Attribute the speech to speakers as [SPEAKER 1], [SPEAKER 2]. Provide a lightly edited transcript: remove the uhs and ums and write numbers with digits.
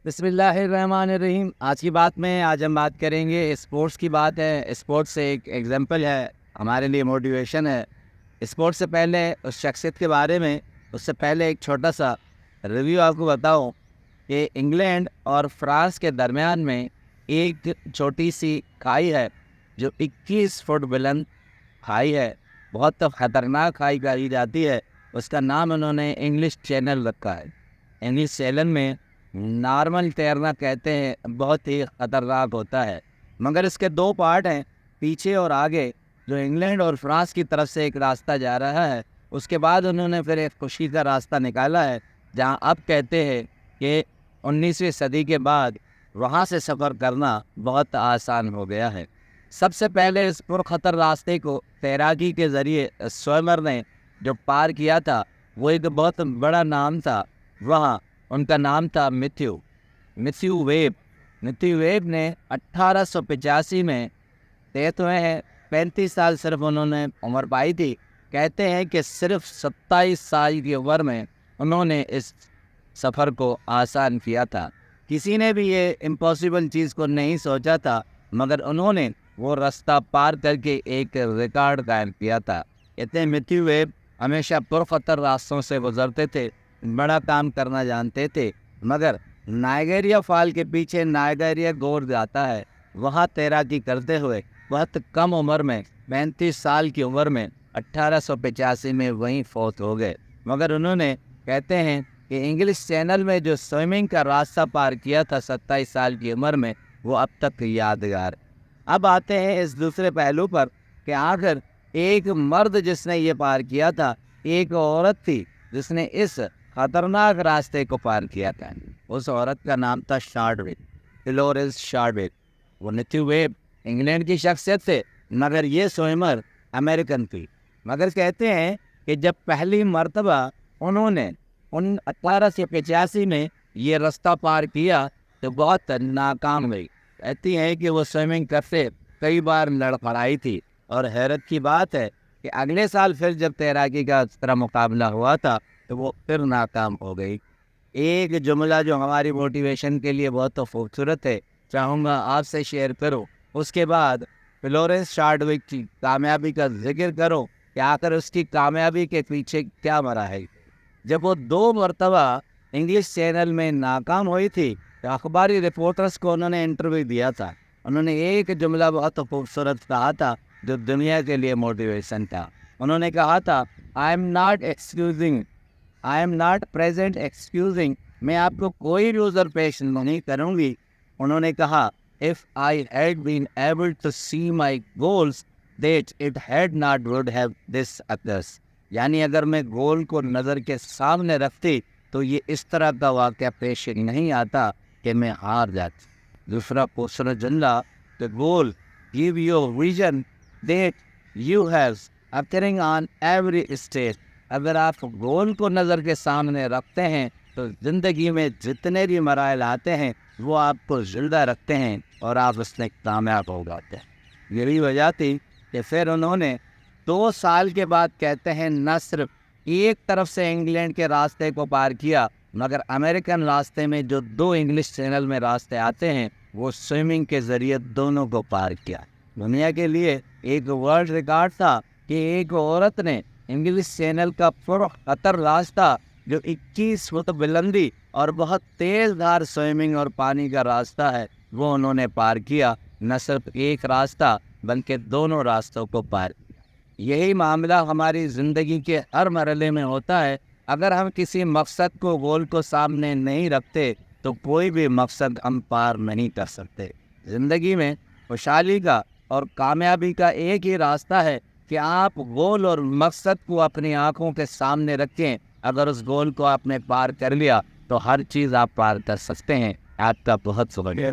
[SPEAKER 1] بسم اللہ الرحمن الرحیم۔ آج کی بات میں ہم بات کریں گے اسپورٹس کی بات ہے۔ اسپورٹس سے ایک ایگزامپل ہے، ہمارے لیے موٹیویشن ہے۔ اسپورٹس سے پہلے اس شخصیت کے بارے میں اس سے پہلے ایک چھوٹا سا ریویو آپ کو بتاؤں کہ انگلینڈ اور فرانس کے درمیان میں ایک چھوٹی سی کھائی ہے جو 21 فٹ بلند کھائی ہے، بہت خطرناک کھائی کہی جاتی ہے۔ اس کا نام انہوں نے انگلش چینل رکھا ہے۔ انگلش چینل میں نارمل تیرنا کہتے ہیں، بہت ہی خطرناک ہوتا ہے، مگر اس کے دو پارٹ ہیں، پیچھے اور آگے۔ جو انگلینڈ اور فرانس کی طرف سے ایک راستہ جا رہا ہے، اس کے بعد انہوں نے پھر ایک خشکی کا راستہ نکالا ہے، جہاں اب کہتے ہیں کہ 19ویں صدی کے بعد وہاں سے سفر کرنا بہت آسان ہو گیا ہے۔ سب سے پہلے اس پرخطر راستے کو تیراکی کے ذریعے سوئمر نے جو پار کیا تھا، وہ ایک بہت بڑا نام تھا وہاں، ان کا نام تھا میتھیو ویب نے 1885 میں ڈیتھ ہوئے ہیں۔ 35 سال صرف انہوں نے عمر پائی تھی۔ کہتے ہیں کہ صرف 27 سال کی عمر میں انہوں نے اس سفر کو آسان کیا تھا۔ کسی نے بھی یہ امپاسبل چیز کو نہیں سوچا تھا، مگر انہوں نے وہ راستہ پار کر کے ایک ریکارڈ قائم کیا تھا۔ کہتے ہیں میتھیو ویب ہمیشہ پرخطر راستوں سے گزرتے تھے، بڑا کام کرنا جانتے تھے، مگر نائجیریا فال کے پیچھے نائجیریا گورج آتا ہے، وہاں تیراکی کرتے ہوئے بہت کم عمر میں 35 سال کی عمر میں 1885 میں وہیں فوت ہو گئے۔ مگر انہوں نے کہتے ہیں کہ انگلش چینل میں جو سوئمنگ کا راستہ پار کیا تھا 27 سال کی عمر میں، وہ اب تک یادگار۔ اب آتے ہیں اس دوسرے پہلو پر کہ آخر ایک مرد جس نے یہ پار کیا تھا، ایک عورت تھی جس نے اس خطرناک راستے کو پار کیا تھا۔ اس عورت کا نام تھا ڈولورس شارڈوک۔ وہ میتھیو ویب انگلینڈ کی شخصیت تھے، مگر یہ سوئمر امریکن تھی۔ مگر کہتے ہیں کہ جب پہلی مرتبہ انہوں نے 1885 میں یہ راستہ پار کیا تو بہت ناکام ہوئی۔ کہتی ہیں کہ وہ سوئمنگ کرتے کئی بار لڑکھڑائی تھی، اور حیرت کی بات ہے کہ اگلے سال پھر جب تیراکی کا اس طرح مقابلہ ہوا تھا تو وہ پھر ناکام ہو گئی۔ ایک جملہ جو ہماری موٹیویشن کے لیے بہت خوبصورت ہے، چاہوں گا آپ سے شیئر کرو۔ اس کے بعد ڈولورس شارڈوک کی کامیابی کا ذکر کرو کہ آخر اس کی کامیابی کے پیچھے کیا مرا ہے۔ جب وہ 2 مرتبہ انگلش چینل میں ناکام ہوئی تھی تو اخباری رپورٹرز کو انہوں نے انٹرویو دیا تھا۔ انہوں نے ایک جملہ بہت خوبصورت کہا تھا جو دنیا کے لیے موٹیویشن تھا۔ انہوں نے کہا تھا I am not present excusing، میں آپ کو کوئی بھی عذر پیش نہیں کروں گی۔ انہوں نے کہا if I had been able to see my goals that it had not would have this occurs، یعنی اگر میں گول کو نظر کے سامنے رکھتی تو یہ اس طرح کا واقعہ پیش نہیں آتا کہ میں ہار جاتی۔ دوسرا خوبصورت جملہ the goal give you a vision that you have appearing on every stage، اگر آپ گول کو نظر کے سامنے رکھتے ہیں تو زندگی میں جتنے بھی مراحل آتے ہیں وہ آپ کو زندہ رکھتے ہیں اور آپ اس میں کامیاب ہو جاتے ہیں۔ یہی وجہ تھی کہ پھر انہوں نے 2 سال کے بعد کہتے ہیں نہ صرف ایک طرف سے انگلینڈ کے راستے کو پار کیا، مگر امریکن راستے میں جو 2 انگلش چینل میں راستے آتے ہیں وہ سوئمنگ کے ذریعے دونوں کو پار کیا۔ دنیا کے لیے ایک ورلڈ ریکارڈ تھا کہ ایک عورت نے انگلش چینل کا پرخطر راستہ جو 21 فٹ بلندی اور بہت تیز دھار سوئمنگ اور پانی کا راستہ ہے، وہ انہوں نے پار کیا۔ نہ صرف ایک راستہ بلکہ دونوں راستوں کو پار کیا۔ یہی معاملہ ہماری زندگی کے ہر مرحلے میں ہوتا ہے۔ اگر ہم کسی مقصد کو گول کو سامنے نہیں رکھتے تو کوئی بھی مقصد ہم پار نہیں کر سکتے۔ زندگی میں خوشحالی کا اور کامیابی کا ایک ہی راستہ ہے کہ آپ گول اور مقصد کو اپنی آنکھوں کے سامنے رکھیں۔ اگر اس گول کو آپ نے پار کر لیا تو ہر چیز آپ پار کر سکتے ہیں۔ آپ کا بہت شکریہ۔